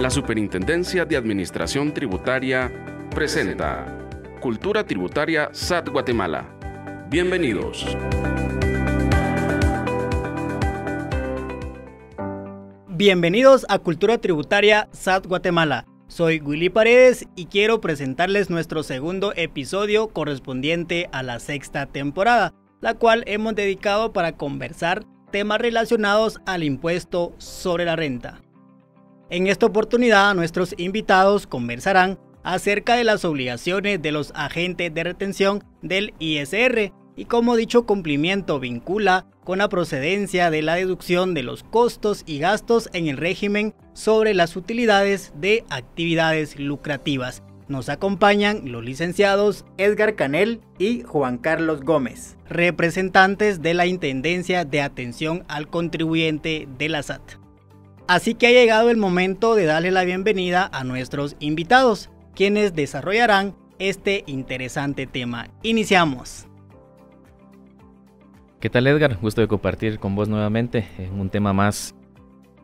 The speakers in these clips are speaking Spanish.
La Superintendencia de Administración Tributaria presenta Cultura Tributaria SAT Guatemala. Bienvenidos. Bienvenidos a Cultura Tributaria SAT Guatemala. Soy Willy Paredes y quiero presentarles nuestro segundo episodio correspondiente a la sexta temporada, la cual hemos dedicado para conversar temas relacionados al impuesto sobre la renta. En esta oportunidad, nuestros invitados conversarán acerca de las obligaciones de los agentes de retención del ISR y cómo dicho cumplimiento vincula con la procedencia de la deducción de los costos y gastos en el régimen sobre las utilidades de actividades lucrativas. Nos acompañan los licenciados Edgar Canel y Juan Carlos Gómez, representantes de la Intendencia de Atención al Contribuyente de la SAT. Así que ha llegado el momento de darle la bienvenida a nuestros invitados, quienes desarrollarán este interesante tema. Iniciamos. ¿Qué tal, Edgar? Gusto de compartir con vos nuevamente en un tema más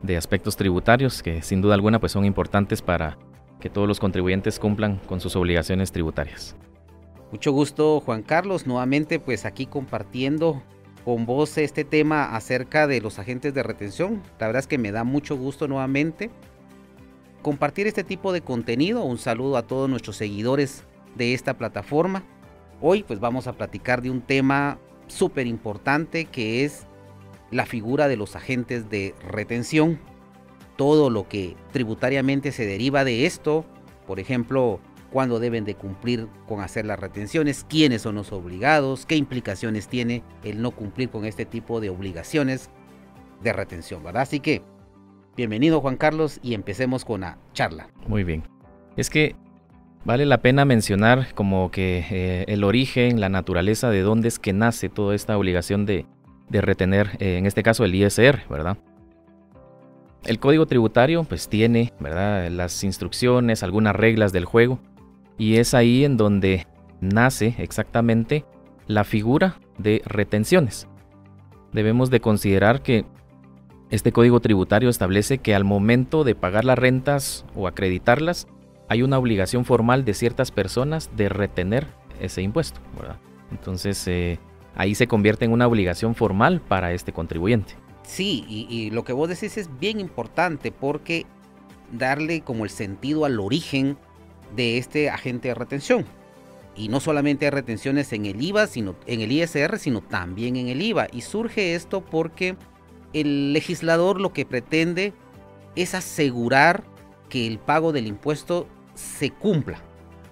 de aspectos tributarios que sin duda alguna pues son importantes para que todos los contribuyentes cumplan con sus obligaciones tributarias. Mucho gusto, Juan Carlos, nuevamente pues aquí compartiendo con vos este tema acerca de los agentes de retención. La verdad es que me da mucho gusto nuevamente compartir este tipo de contenido. Un saludo a todos nuestros seguidores de esta plataforma. Hoy pues vamos a platicar de un tema súper importante que es la figura de los agentes de retención. Todo lo que tributariamente se deriva de esto, por ejemplo, cuándo deben de cumplir con hacer las retenciones, quiénes son los obligados, qué implicaciones tiene el no cumplir con este tipo de obligaciones de retención, ¿verdad? Así que, bienvenido, Juan Carlos, y empecemos con la charla. Muy bien. Es que vale la pena mencionar como que el origen, la naturaleza de dónde es que nace toda esta obligación de retener, en este caso el ISR, ¿verdad? El Código Tributario pues tiene, ¿verdad?, las instrucciones, algunas reglas del juego, y es ahí en donde nace exactamente la figura de retenciones. Debemos de considerar que este Código Tributario establece que al momento de pagar las rentas o acreditarlas, hay una obligación formal de ciertas personas de retener ese impuesto, ¿verdad? Entonces ahí se convierte en una obligación formal para este contribuyente. Sí, y lo que vos decís es bien importante porque darle como el sentido al origen de este agente de retención. Y no solamente hay retenciones en el IVA, sino en el ISR, sino también en el IVA. Y surge esto porque el legislador lo que pretende es asegurar que el pago del impuesto se cumpla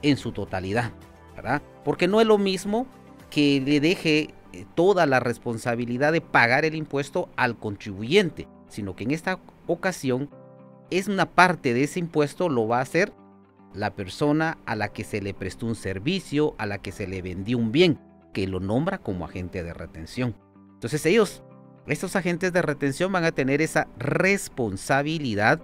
en su totalidad, ¿verdad? Porque no es lo mismo que le deje toda la responsabilidad de pagar el impuesto al contribuyente, sino que en esta ocasión es una parte de ese impuesto lo va a hacer la persona a la que se le prestó un servicio, a la que se le vendió un bien, que lo nombra como agente de retención. Entonces estos agentes de retención van a tener esa responsabilidad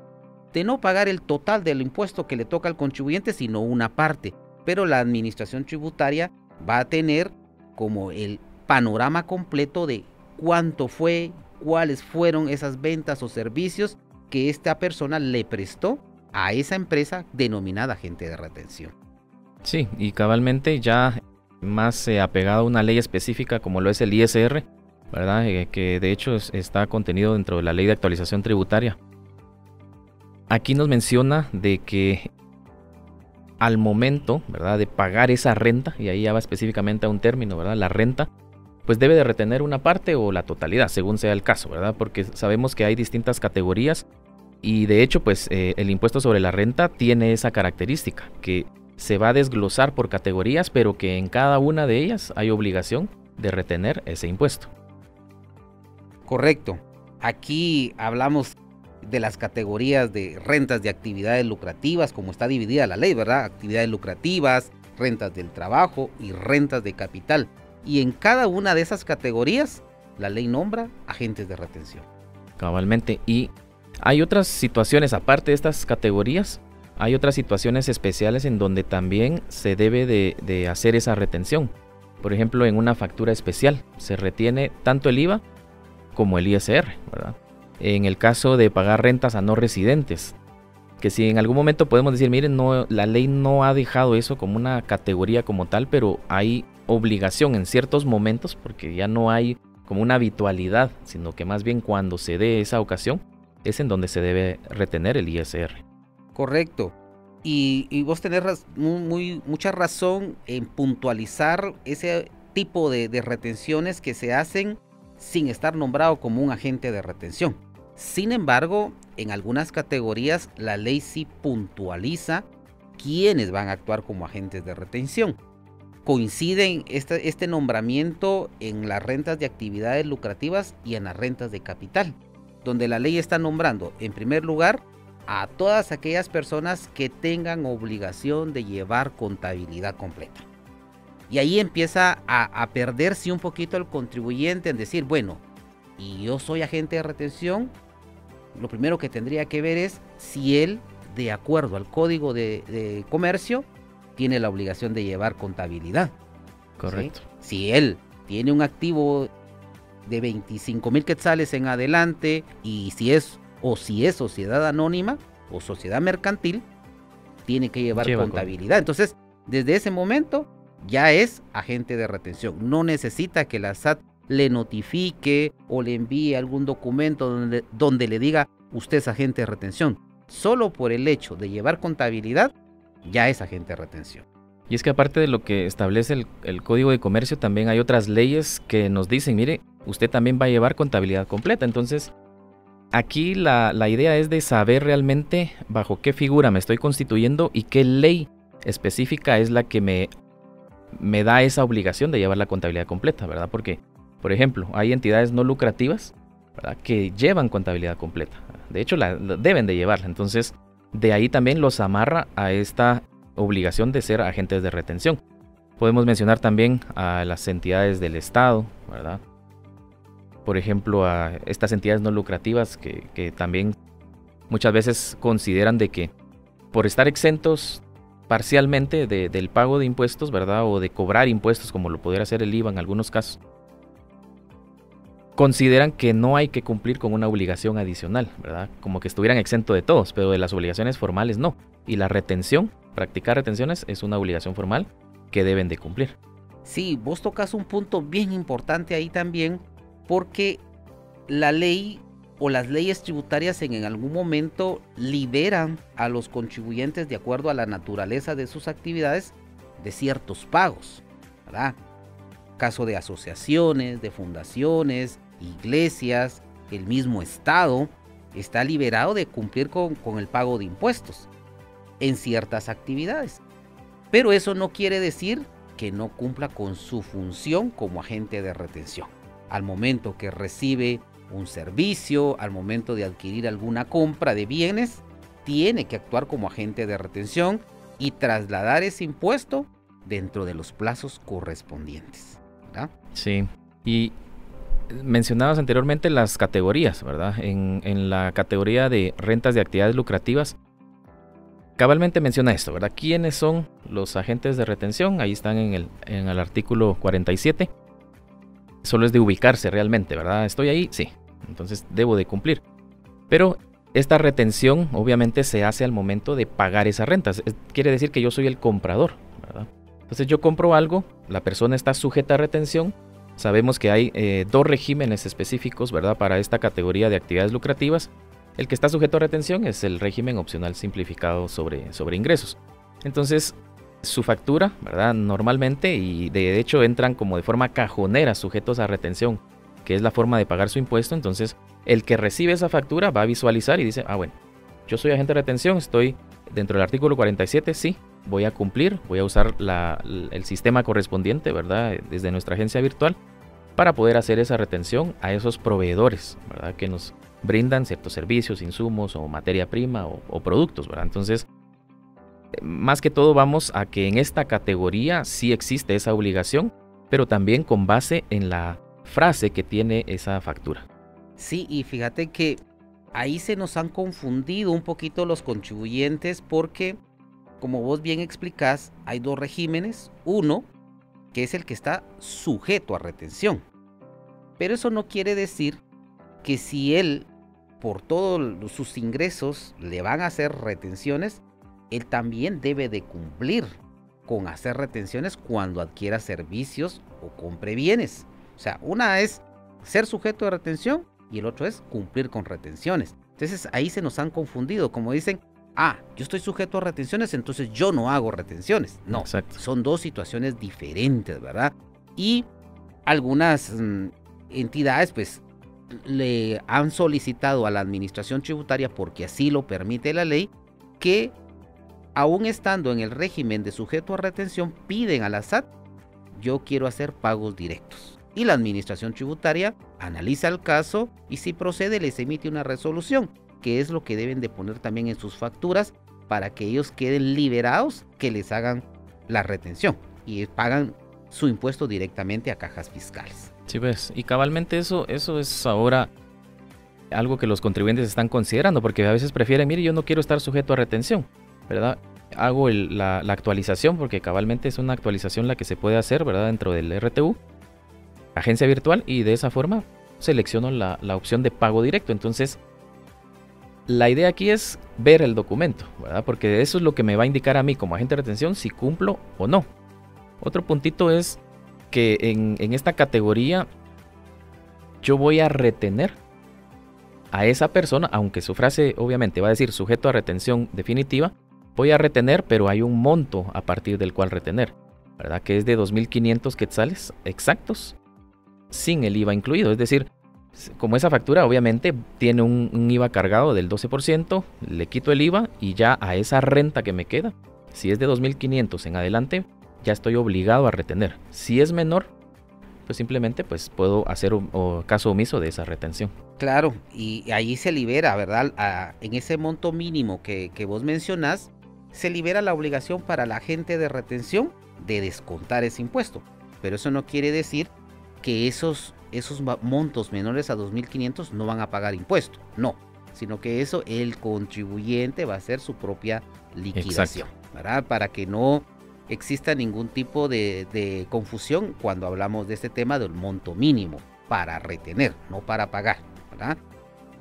de no pagar el total del impuesto que le toca al contribuyente, sino una parte. Pero la administración tributaria va a tener como el panorama completo de cuánto fue, cuáles fueron esas ventas o servicios que esta persona le prestó a esa empresa denominada agente de retención. Sí, y cabalmente ya más apegado a una ley específica como lo es el ISR, ¿verdad? Que de hecho está contenido dentro de la Ley de Actualización Tributaria. Aquí nos menciona de que al momento, ¿verdad?, de pagar esa renta, y ahí ya va específicamente a un término, ¿verdad?, la renta, pues debe de retener una parte o la totalidad, según sea el caso, ¿verdad? Porque sabemos que hay distintas categorías y de hecho, pues el impuesto sobre la renta tiene esa característica, que se va a desglosar por categorías, pero que en cada una de ellas hay obligación de retener ese impuesto. Correcto. Aquí hablamos de las categorías de rentas de actividades lucrativas, como está dividida la ley, ¿verdad? Actividades lucrativas, rentas del trabajo y rentas de capital. Y en cada una de esas categorías, la ley nombra agentes de retención. Cabalmente. Y hay otras situaciones, aparte de estas categorías, hay otras situaciones especiales en donde también se debe de hacer esa retención. Por ejemplo, en una factura especial se retiene tanto el IVA como el ISR, ¿verdad? En el caso de pagar rentas a no residentes, que si en algún momento podemos decir, miren, no, la ley no ha dejado eso como una categoría como tal, pero hay obligación en ciertos momentos, porque ya no hay como una habitualidad, sino que más bien cuando se dé esa ocasión, es en donde se debe retener el ISR. Correcto. Y vos tenés mucha razón en puntualizar ese tipo de retenciones que se hacen sin estar nombrado como un agente de retención. Sin embargo, en algunas categorías la ley sí puntualiza quiénes van a actuar como agentes de retención. Coinciden este nombramiento en las rentas de actividades lucrativas y en las rentas de capital, donde la ley está nombrando en primer lugar a todas aquellas personas que tengan obligación de llevar contabilidad completa. Y ahí empieza a perderse un poquito el contribuyente en decir, bueno, y yo soy agente de retención, lo primero que tendría que ver es si él, de acuerdo al Código de Comercio, tiene la obligación de llevar contabilidad. Correcto. ¿Sí? Si él tiene un activo de 25,000 quetzales en adelante y si es sociedad anónima o sociedad mercantil, tiene que llevar contabilidad. Entonces, desde ese momento ya es agente de retención. No necesita que la SAT le notifique o le envíe algún documento donde le diga usted es agente de retención. Solo por el hecho de llevar contabilidad ya es agente de retención. Y es que aparte de lo que establece el Código de Comercio, también hay otras leyes que nos dicen, mire, usted también va a llevar contabilidad completa. Entonces, aquí la idea es de saber realmente bajo qué figura me estoy constituyendo y qué ley específica es la que me da esa obligación de llevar la contabilidad completa, ¿verdad? Porque, por ejemplo, hay entidades no lucrativas, ¿verdad?, que llevan contabilidad completa. De hecho, deben de llevarla. Entonces, de ahí también los amarra a esta obligación de ser agentes de retención. Podemos mencionar también a las entidades del Estado, ¿verdad? Por ejemplo, a estas entidades no lucrativas que también muchas veces consideran de que por estar exentos parcialmente del pago de impuestos, ¿verdad?, o de cobrar impuestos como lo pudiera hacer el IVA en algunos casos, consideran que no hay que cumplir con una obligación adicional, ¿verdad? Como que estuvieran exentos de todos, pero de las obligaciones formales no. Y la retención, practicar retenciones, es una obligación formal que deben de cumplir. Sí, vos tocas un punto bien importante ahí también, porque la ley o las leyes tributarias en algún momento liberan a los contribuyentes de acuerdo a la naturaleza de sus actividades de ciertos pagos, ¿verdad? Caso de asociaciones, de fundaciones, iglesias, el mismo Estado está liberado de cumplir con el pago de impuestos en ciertas actividades. Pero eso no quiere decir que no cumpla con su función como agente de retención. Al momento que recibe un servicio, al momento de adquirir alguna compra de bienes, tiene que actuar como agente de retención y trasladar ese impuesto dentro de los plazos correspondientes, ¿verdad? Sí, y mencionabas anteriormente las categorías, ¿verdad? En la categoría de rentas de actividades lucrativas, cabalmente menciona esto, ¿verdad? ¿Quiénes son los agentes de retención? Ahí están en el artículo 47. Solo es de ubicarse realmente, ¿verdad? ¿Estoy ahí? Sí. Entonces debo de cumplir. Pero esta retención obviamente se hace al momento de pagar esas rentas. Quiere decir que yo soy el comprador, ¿verdad? Entonces yo compro algo, la persona está sujeta a retención. Sabemos que hay dos regímenes específicos, ¿verdad?, para esta categoría de actividades lucrativas. El que está sujeto a retención es el régimen opcional simplificado sobre ingresos. Entonces, su factura, ¿verdad?, normalmente, y de hecho entran como de forma cajonera sujetos a retención, que es la forma de pagar su impuesto. Entonces, el que recibe esa factura va a visualizar y dice, bueno, yo soy agente de retención, estoy dentro del artículo 47, sí, voy a cumplir, voy a usar el sistema correspondiente, ¿verdad?, desde nuestra agencia virtual, para poder hacer esa retención a esos proveedores, ¿verdad?, que nos brindan ciertos servicios, insumos o materia prima o productos, ¿verdad? Entonces, más que todo vamos a que en esta categoría sí existe esa obligación, pero también con base en la frase que tiene esa factura. Sí, y fíjate que ahí se nos han confundido un poquito los contribuyentes porque, como vos bien explicás, hay dos regímenes. Uno, que es el que está sujeto a retención. Pero eso no quiere decir que si él por todos sus ingresos le van a hacer retenciones, él también debe de cumplir con hacer retenciones cuando adquiera servicios o compre bienes. O sea, una es ser sujeto de retención y el otro es cumplir con retenciones. Entonces ahí se nos han confundido, como dicen, yo estoy sujeto a retenciones, entonces yo no hago retenciones. No, exacto. Son dos situaciones diferentes, ¿verdad? Y algunas entidades pues le han solicitado a la administración tributaria, porque así lo permite la ley, que aún estando en el régimen de sujeto a retención, piden a la SAT, yo quiero hacer pagos directos. Y la administración tributaria analiza el caso y si procede les emite una resolución, que es lo que deben de poner también en sus facturas para que ellos queden liberados, que les hagan la retención y pagan su impuesto directamente a cajas fiscales. Sí, pues, y cabalmente eso es ahora algo que los contribuyentes están considerando, porque a veces prefieren, mire, yo no quiero estar sujeto a retención, ¿verdad? Hago la actualización, porque cabalmente es una actualización la que se puede hacer, ¿verdad? Dentro del RTU, agencia virtual, y de esa forma selecciono la opción de pago directo. Entonces, la idea aquí es ver el documento, ¿verdad? Porque eso es lo que me va a indicar a mí como agente de retención si cumplo o no. Otro puntito es que en esta categoría yo voy a retener a esa persona, aunque su frase obviamente va a decir sujeto a retención definitiva, voy a retener, pero hay un monto a partir del cual retener, ¿verdad? Que es de 2.500 quetzales exactos, sin el IVA incluido. Es decir, como esa factura obviamente tiene un IVA cargado del 12%, le quito el IVA y ya a esa renta que me queda, si es de 2.500 en adelante, ya estoy obligado a retener. Si es menor, pues simplemente pues puedo hacer caso omiso de esa retención. Claro, y ahí se libera, ¿verdad? En ese monto mínimo que vos mencionás, se libera la obligación para la agente de retención de descontar ese impuesto. Pero eso no quiere decir que esos montos menores a 2.500 no van a pagar impuesto. No, sino que eso el contribuyente va a hacer su propia liquidación, ¿verdad? Para que no exista ningún tipo de confusión cuando hablamos de este tema del monto mínimo para retener, no para pagar, ¿verdad?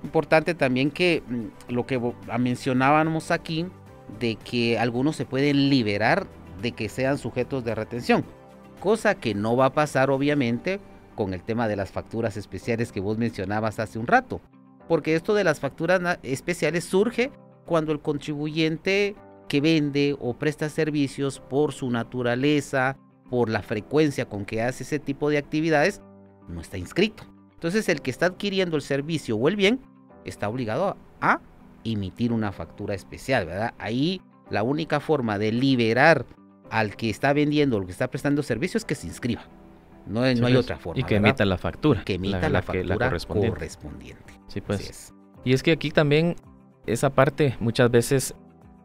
Importante también que lo que mencionábamos aquí, de que algunos se pueden liberar de que sean sujetos de retención, cosa que no va a pasar obviamente con el tema de las facturas especiales que vos mencionabas hace un rato, porque esto de las facturas especiales surge cuando el contribuyente que vende o presta servicios, por su naturaleza, por la frecuencia con que hace ese tipo de actividades, no está inscrito. Entonces el que está adquiriendo el servicio o el bien está obligado a emitir una factura especial, ¿verdad? Ahí la única forma de liberar al que está vendiendo o al que está prestando servicio es que se inscriba. No hay otra forma. Y que emita la factura. Que emita la factura correspondiente. Sí, pues. Y es que aquí también esa parte muchas veces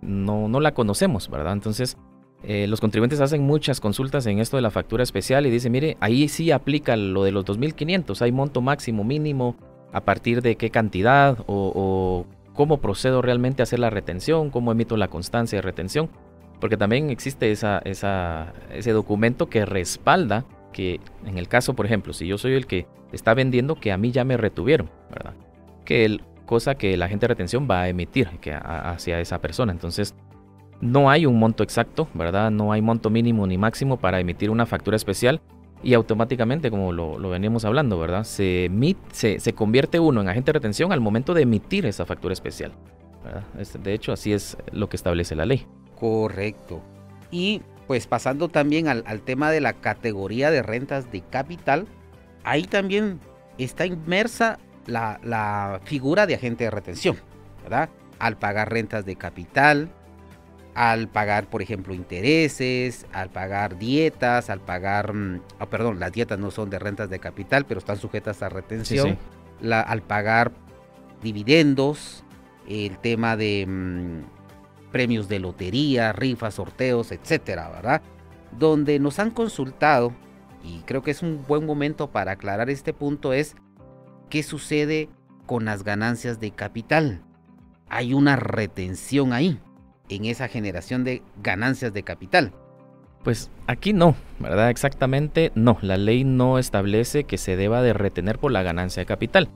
no la conocemos, ¿verdad? Entonces los contribuyentes hacen muchas consultas en esto de la factura especial y dicen, mire, ahí sí aplica lo de los 2.500, hay monto máximo, mínimo, a partir de qué cantidad o cómo procedo realmente a hacer la retención, cómo emito la constancia de retención, porque también existe ese documento que respalda que en el caso, por ejemplo, si yo soy el que está vendiendo, que a mí ya me retuvieron, ¿verdad? Cosa que la agente de retención va a emitir hacia esa persona. Entonces, no hay un monto exacto, ¿verdad? No hay monto mínimo ni máximo para emitir una factura especial y automáticamente, como lo veníamos hablando, ¿verdad? Se convierte uno en agente de retención al momento de emitir esa factura especial, ¿verdad? De hecho, así es lo que establece la ley. Correcto. Y pues pasando también al tema de la categoría de rentas de capital, ahí también está inmersa la figura de agente de retención, ¿verdad? Al pagar rentas de capital, al pagar, por ejemplo, intereses, al pagar dietas, al pagar, las dietas no son de rentas de capital, pero están sujetas a retención, sí. Al pagar dividendos, el tema de premios de lotería, rifas, sorteos, etcétera, ¿verdad? Donde nos han consultado, y creo que es un buen momento para aclarar este punto, es ¿qué sucede con las ganancias de capital? Hay una retención ahí, en esa generación de ganancias de capital. Pues aquí no, ¿verdad? Exactamente no. La ley no establece que se deba de retener por la ganancia de capital.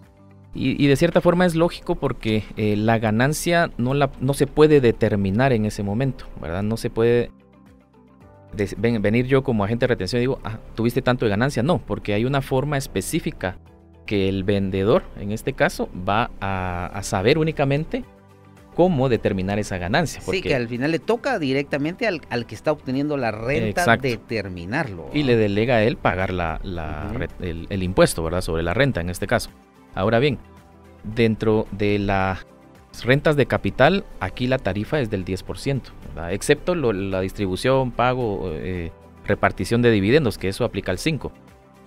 Y de cierta forma es lógico porque la ganancia no se puede determinar en ese momento, ¿verdad? No se puede venir yo como agente de retención y digo, ¿tuviste tanto de ganancia? No, porque hay una forma específica que el vendedor, en este caso, va a saber únicamente cómo determinar esa ganancia. Sí, que al final le toca directamente al que está obteniendo la renta. Exacto. Determinarlo, ¿no? Y le delega a él pagar el impuesto, ¿verdad? Sobre la renta en este caso. Ahora bien, dentro de las rentas de capital, aquí la tarifa es del 10%, ¿verdad? Excepto la distribución, pago, repartición de dividendos, que eso aplica al 5%.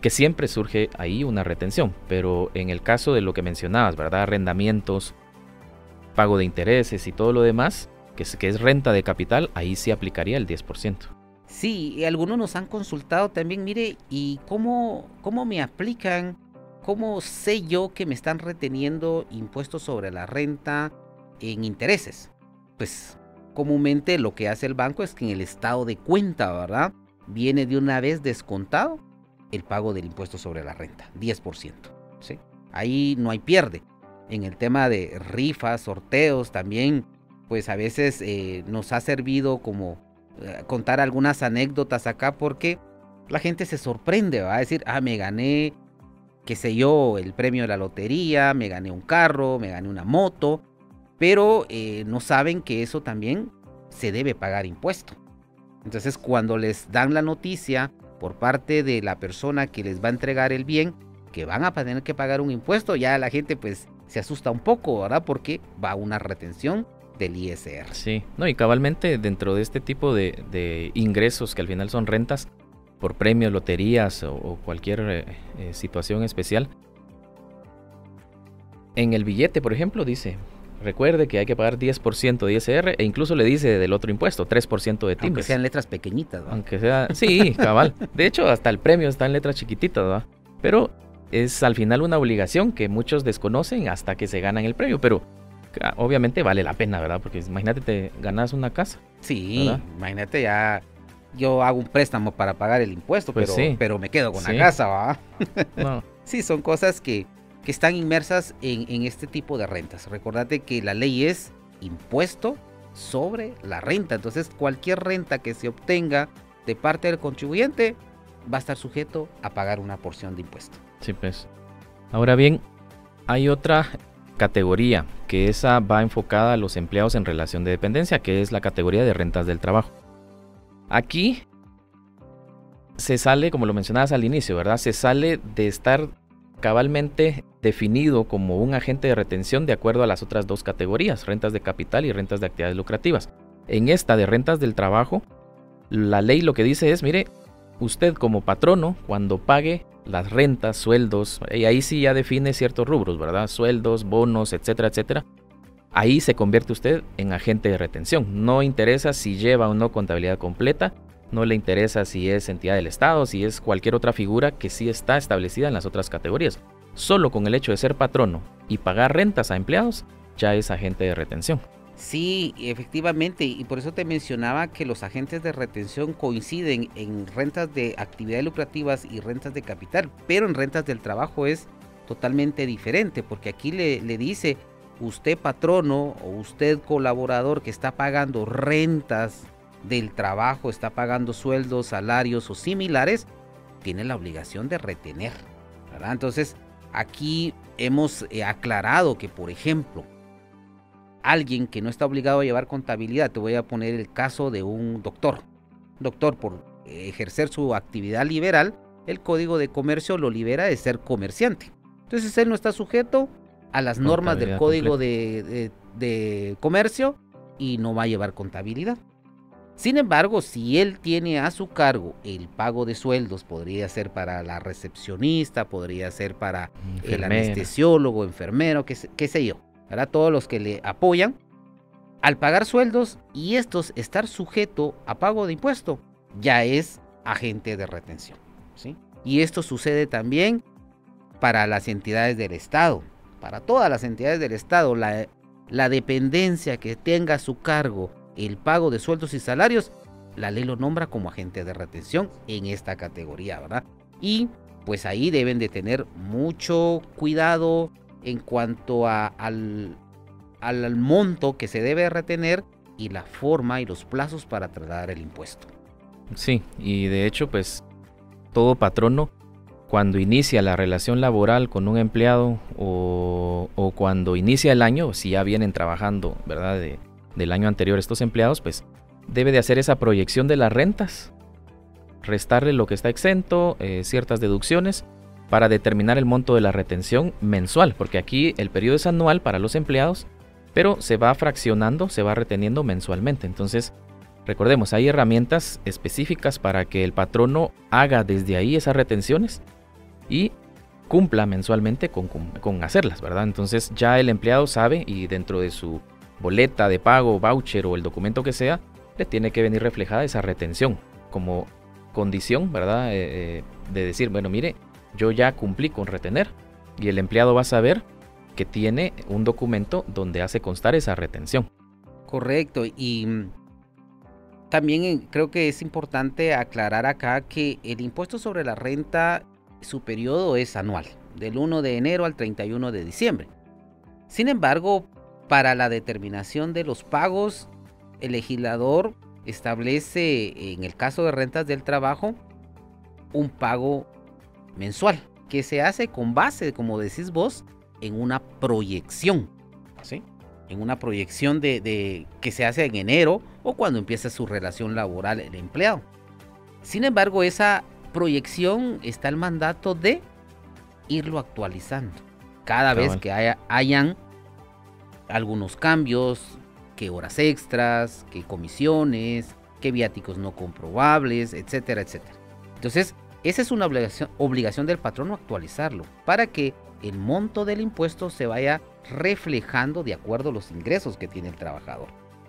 Que siempre surge ahí una retención, pero en el caso de lo que mencionabas, ¿verdad? Arrendamientos, pago de intereses y todo lo demás, que es renta de capital, ahí sí aplicaría el 10%. Sí, y algunos nos han consultado también, mire, ¿y cómo me aplican? ¿Cómo sé yo que me están reteniendo impuestos sobre la renta en intereses? Pues comúnmente lo que hace el banco es que en el estado de cuenta, ¿verdad? Viene de una vez descontado el pago del impuesto sobre la renta, 10%, ¿sí? Ahí no hay pierde. En el tema de rifas, sorteos también, pues a veces nos ha servido como contar algunas anécdotas acá porque la gente se sorprende, va a decir, me gané, qué sé yo, el premio de la lotería, me gané un carro, me gané una moto, pero no saben que eso también se debe pagar impuesto. Entonces cuando les dan la noticia por parte de la persona que les va a entregar el bien, que van a tener que pagar un impuesto, ya la gente pues se asusta un poco, ¿verdad? Porque va una retención del ISR. Sí, no, y cabalmente dentro de este tipo de ingresos que al final son rentas por premios, loterías o cualquier situación especial, en el billete, por ejemplo, dice, recuerde que hay que pagar 10% de ISR e incluso le dice del otro impuesto, 3% de timbres. Aunque sean letras pequeñitas, ¿no? Aunque sea, sí, cabal. De hecho, hasta el premio está en letras chiquititas, ¿verdad? Pero es al final una obligación que muchos desconocen hasta que se ganan el premio, pero obviamente vale la pena, ¿verdad? Porque imagínate, te ganas una casa. Sí, ¿verdad? Imagínate, ya yo hago un préstamo para pagar el impuesto, pues pero me quedo con la casa, ¿va? No. Sí, son cosas que están inmersas en este tipo de rentas. Recordate que la ley es impuesto sobre la renta. Entonces, cualquier renta que se obtenga de parte del contribuyente va a estar sujeto a pagar una porción de impuesto. Sí, pues. Ahora bien, hay otra categoría que esa va enfocada a los empleados en relación de dependencia, que es la categoría de rentas del trabajo. Aquí se sale, como lo mencionabas al inicio, ¿verdad? Se sale de estar cabalmente definido como un agente de retención de acuerdo a las otras dos categorías, rentas de capital y rentas de actividades lucrativas. En esta de rentas del trabajo, la ley lo que dice es, mire, usted como patrono, cuando pague las rentas, sueldos, y ahí sí ya define ciertos rubros, ¿verdad? Sueldos, bonos, etcétera, etcétera. Ahí se convierte usted en agente de retención. No interesa si lleva o no contabilidad completa, no le interesa si es entidad del Estado, si es cualquier otra figura que sí está establecida en las otras categorías. Solo con el hecho de ser patrono y pagar rentas a empleados, ya es agente de retención. Sí, efectivamente, y por eso te mencionaba que los agentes de retención coinciden en rentas de actividades lucrativas y rentas de capital, pero en rentas del trabajo es totalmente diferente, porque aquí le dice, usted patrono o usted colaborador que está pagando rentas del trabajo, está pagando sueldos, salarios o similares, tiene la obligación de retener, ¿verdad? Entonces, aquí hemos aclarado que, por ejemplo, alguien que no está obligado a llevar contabilidad, te voy a poner el caso de un doctor. Doctor, por ejercer su actividad liberal, el Código de Comercio lo libera de ser comerciante. Entonces, él no está sujeto a las normas del Código de Comercio y no va a llevar contabilidad. Sin embargo, si él tiene a su cargo el pago de sueldos, podría ser para la recepcionista, podría ser para el anestesiólogo, enfermero, qué sé yo, ¿verdad? Todos los que le apoyan, al pagar sueldos y estos estar sujeto a pago de impuesto, ya es agente de retención, ¿sí? Y esto sucede también para las entidades del Estado, para todas las entidades del Estado, la dependencia que tenga a su cargo el pago de sueldos y salarios, la ley lo nombra como agente de retención en esta categoría, ¿verdad? Y pues ahí deben de tener mucho cuidado, en cuanto al monto que se debe retener y la forma y los plazos para trasladar el impuesto. Sí, y de hecho, pues todo patrono, cuando inicia la relación laboral con un empleado o cuando inicia el año, si ya vienen trabajando, ¿verdad?, del año anterior estos empleados, pues debe de hacer esa proyección de las rentas, restarle lo que está exento, ciertas deducciones, para determinar el monto de la retención mensual, porque aquí el periodo es anual para los empleados, pero se va fraccionando, se va reteniendo mensualmente. Entonces, recordemos, hay herramientas específicas para que el patrono haga desde ahí esas retenciones y cumpla mensualmente con hacerlas, ¿verdad? Entonces ya el empleado sabe, y dentro de su boleta de pago, voucher o el documento que sea, le tiene que venir reflejada esa retención como condición, ¿verdad? De decir, bueno, mire, yo ya cumplí con retener, y el empleado va a saber que tiene un documento donde hace constar esa retención. Correcto, y también creo que es importante aclarar acá que el impuesto sobre la renta, su periodo es anual, del 1 de enero al 31 de diciembre. Sin embargo, para la determinación de los pagos, el legislador establece, en el caso de rentas del trabajo, un pago mensual, que se hace con base, como decís vos, en una proyección, ¿sí? En una proyección de que se hace en enero o cuando empieza su relación laboral el empleado. Sin embargo, esa proyección está el mandato de irlo actualizando cada vez que hayan algunos cambios, que horas extras, que comisiones, que viáticos no comprobables, etcétera, etcétera. Entonces, esa es una obligación del patrono, actualizarlo para que el monto del impuesto se vaya reflejando de acuerdo a los ingresos que tiene el trabajador,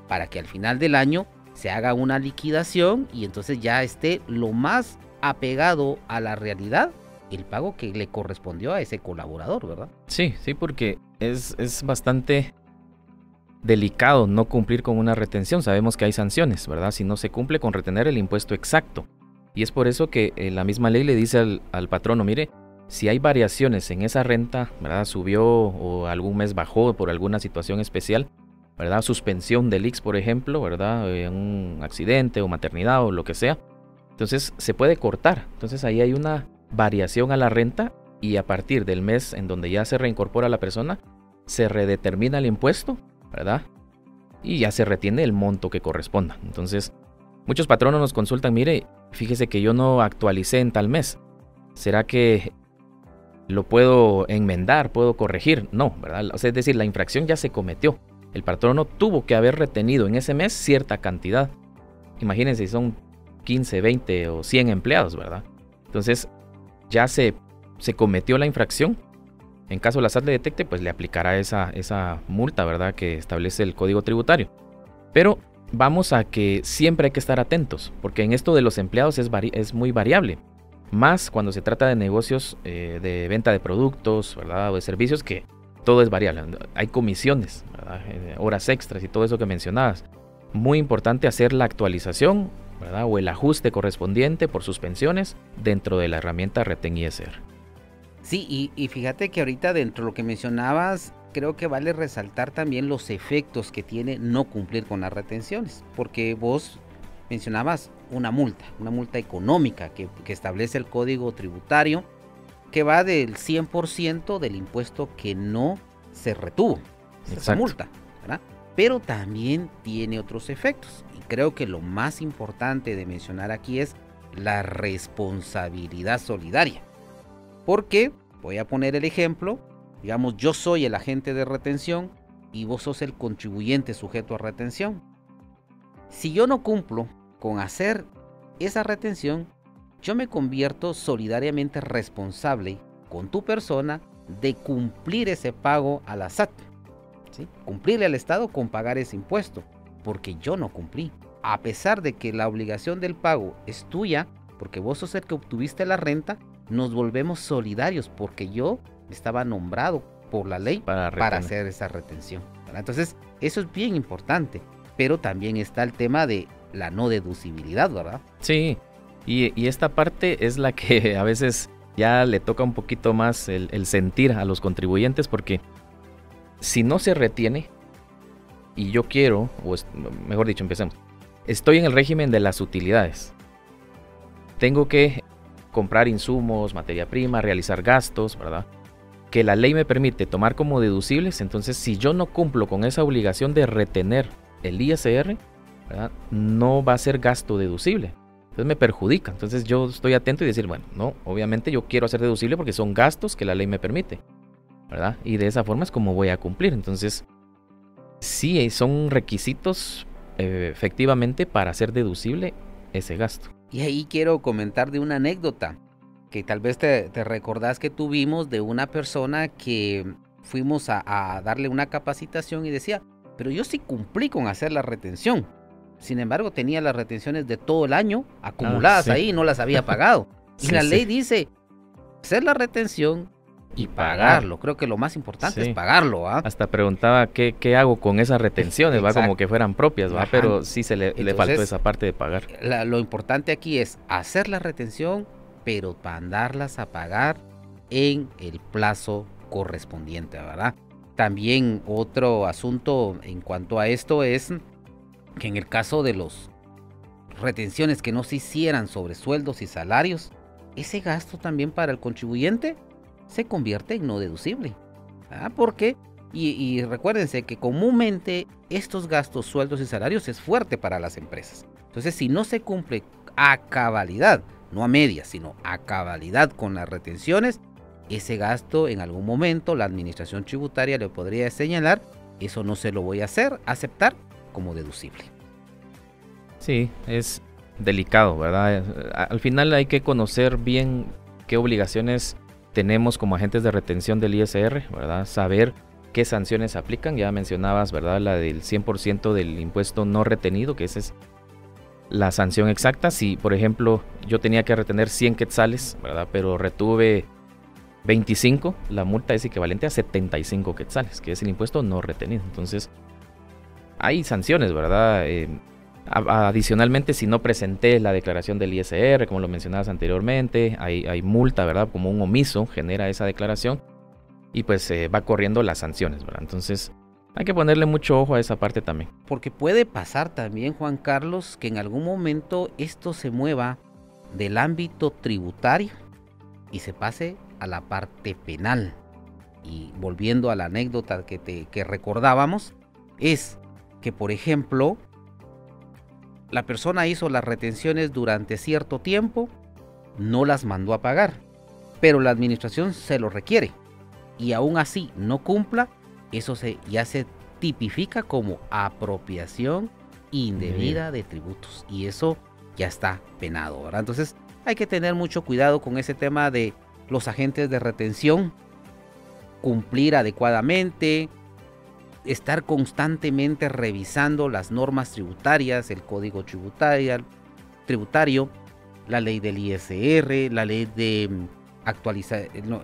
para que al final del año se haga una liquidación y entonces ya esté lo más apegado a la realidad el pago que le correspondió a ese colaborador, ¿verdad? Sí, porque es bastante delicado no cumplir con una retención. Sabemos que hay sanciones, ¿verdad?, si no se cumple con retener el impuesto exacto. Y es por eso que la misma ley le dice al patrono, mire, si hay variaciones en esa renta, ¿verdad?, subió o algún mes bajó por alguna situación especial, ¿verdad?, suspensión del IX, por ejemplo, ¿verdad?, un accidente o maternidad o lo que sea, entonces se puede cortar. Entonces ahí hay una variación a la renta y a partir del mes en donde ya se reincorpora la persona, se redetermina el impuesto, ¿verdad?, y ya se retiene el monto que corresponda. Entonces, muchos patronos nos consultan, mire, fíjese que yo no actualicé en tal mes, ¿será que lo puedo enmendar, puedo corregir? No, ¿verdad? O sea, es decir, la infracción ya se cometió. El patrono tuvo que haber retenido en ese mes cierta cantidad. Imagínense si son 15, 20 o 100 empleados, ¿verdad? Entonces, ya se cometió la infracción. En caso la SAT le detecte, pues le aplicará esa multa, ¿verdad?, que establece el Código Tributario. Pero vamos a que siempre hay que estar atentos, porque en esto de los empleados es muy variable. Más cuando se trata de negocios de venta de productos, ¿verdad?, o de servicios, que todo es variable. Hay comisiones, ¿verdad?, horas extras y todo eso que mencionabas. Muy importante hacer la actualización, ¿verdad?, o el ajuste correspondiente por suspensiones dentro de la herramienta Retén ISR. Sí, y fíjate que ahorita dentro de lo que mencionabas, creo que vale resaltar también los efectos que tiene no cumplir con las retenciones, porque vos mencionabas una multa económica que establece el Código Tributario, que va del 100% del impuesto que no se retuvo, esa multa, ¿verdad? Pero también tiene otros efectos, y creo que lo más importante de mencionar aquí es la responsabilidad solidaria. Porque, voy a poner el ejemplo, digamos, yo soy el agente de retención y vos sos el contribuyente sujeto a retención. Si yo no cumplo con hacer esa retención, yo me convierto solidariamente responsable con tu persona de cumplir ese pago a la SAT, ¿sí? Cumplirle al Estado con pagar ese impuesto, porque yo no cumplí. A pesar de que la obligación del pago es tuya, porque vos sos el que obtuviste la renta, nos volvemos solidarios porque yo estaba nombrado por la ley para hacer esa retención, ¿verdad? Entonces, eso es bien importante, pero también está el tema de la no deducibilidad, ¿verdad? Sí, y esta parte es la que a veces ya le toca un poquito más el sentir a los contribuyentes, porque si no se retiene, y yo quiero, mejor dicho, empecemos. Estoy en el régimen de las utilidades. Tengo que comprar insumos, materia prima, realizar gastos, ¿verdad? Que la ley me permite tomar como deducibles. Entonces, si yo no cumplo con esa obligación de retener el ISR, ¿verdad?, no va a ser gasto deducible. Entonces me perjudica. Entonces yo estoy atento y decir, bueno, no, obviamente yo quiero hacer deducible porque son gastos que la ley me permite, ¿verdad? Y de esa forma es como voy a cumplir. Entonces, sí, son requisitos efectivamente para hacer deducible ese gasto. Y ahí quiero comentar de una anécdota que tal vez te recordás que tuvimos de una persona que fuimos a darle una capacitación y decía, pero yo sí cumplí con hacer la retención. Sin embargo, tenía las retenciones de todo el año acumuladas ahí y no las había pagado. Y la ley dice, hacer la retención y pagarlo. Creo que lo más importante es pagarlo. Hasta preguntaba qué hago con esas retenciones, ¿va? Como que fueran propias, ¿va? Pero sí le faltó esa parte de pagar. Lo importante aquí es hacer la retención, pero mandarlas a pagar en el plazo correspondiente, ¿verdad? También otro asunto en cuanto a esto es que en el caso de las retenciones que no se hicieran sobre sueldos y salarios, ese gasto también para el contribuyente se convierte en no deducible. Porque, y recuérdense que comúnmente estos gastos, sueldos y salarios es fuerte para las empresas. Entonces, si no se cumple a cabalidad, no a medias, sino a cabalidad con las retenciones, ese gasto en algún momento la administración tributaria le podría señalar, eso no se lo voy a aceptar como deducible. Sí, es delicado, ¿verdad? Al final hay que conocer bien qué obligaciones tenemos como agentes de retención del ISR, ¿verdad? Saber qué sanciones aplican. Ya mencionabas, ¿verdad?, la del 100% del impuesto no retenido, que esa es la sanción exacta. Si, por ejemplo, yo tenía que retener 100 quetzales, ¿verdad?, pero retuve 25, la multa es equivalente a 75 quetzales, que es el impuesto no retenido. Entonces, hay sanciones, ¿verdad? Adicionalmente, si no presenté la declaración del ISR, como lo mencionabas anteriormente, hay multa, ¿verdad? Como un omiso genera esa declaración y pues va corriendo las sanciones, ¿verdad? Entonces, hay que ponerle mucho ojo a esa parte también. Porque puede pasar también, Juan Carlos, que en algún momento esto se mueva del ámbito tributario y se pase a la parte penal. Y volviendo a la anécdota que recordábamos, es que, por ejemplo, la persona hizo las retenciones durante cierto tiempo, no las mandó a pagar, pero la administración se lo requiere y aún así no cumpla, eso ya se tipifica como apropiación indebida de tributos y eso ya está penado, ¿verdad? Entonces hay que tener mucho cuidado con ese tema de los agentes de retención, cumplir adecuadamente, estar constantemente revisando las normas tributarias, el código tributario, la ley del ISR, la ley de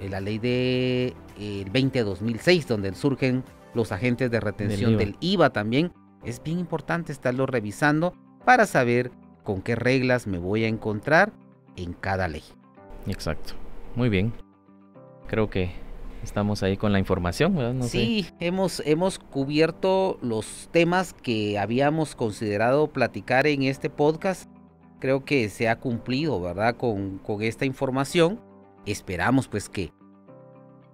la ley de 20-2006, donde surgen los agentes de retención del IVA también. Es bien importante estarlo revisando para saber con qué reglas me voy a encontrar en cada ley. Exacto. Muy bien. Creo que estamos ahí con la información, ¿verdad? No sí, sé. hemos cubierto los temas que habíamos considerado platicar en este podcast. Creo que se ha cumplido, ¿verdad?, con esta información. Esperamos pues que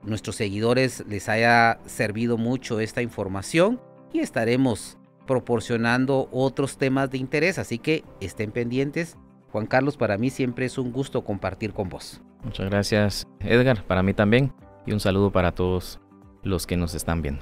nuestros seguidores les haya servido mucho esta información y estaremos proporcionando otros temas de interés, así que estén pendientes. Juan Carlos, para mí siempre es un gusto compartir con vos. Muchas gracias, Edgar, para mí también. Y un saludo para todos los que nos están viendo.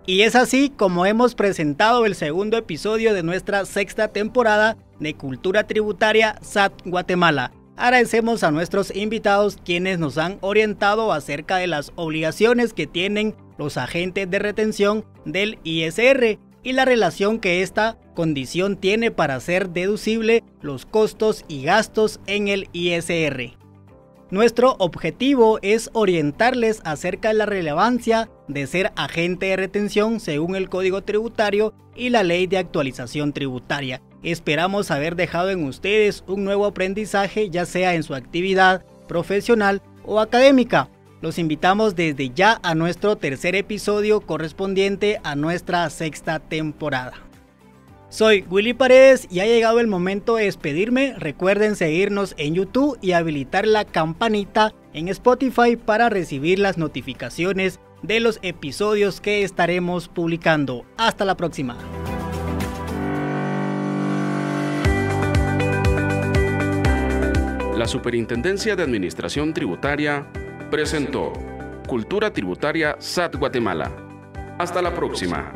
Y es así como hemos presentado el segundo episodio de nuestra sexta temporada de Cultura Tributaria SAT Guatemala. Agradecemos a nuestros invitados quienes nos han orientado acerca de las obligaciones que tienen los agentes de retención del ISR y la relación que esta condición tiene para hacer deducible los costos y gastos en el ISR. Nuestro objetivo es orientarles acerca de la relevancia de ser agente de retención según el Código Tributario y la Ley de Actualización Tributaria. Esperamos haber dejado en ustedes un nuevo aprendizaje, ya sea en su actividad profesional o académica. Los invitamos desde ya a nuestro tercer episodio correspondiente a nuestra sexta temporada. Soy Willy Paredes y ha llegado el momento de despedirme. Recuerden seguirnos en YouTube y habilitar la campanita en Spotify para recibir las notificaciones de los episodios que estaremos publicando. Hasta la próxima. La Superintendencia de Administración Tributaria presentó Cultura Tributaria SAT Guatemala. Hasta la próxima.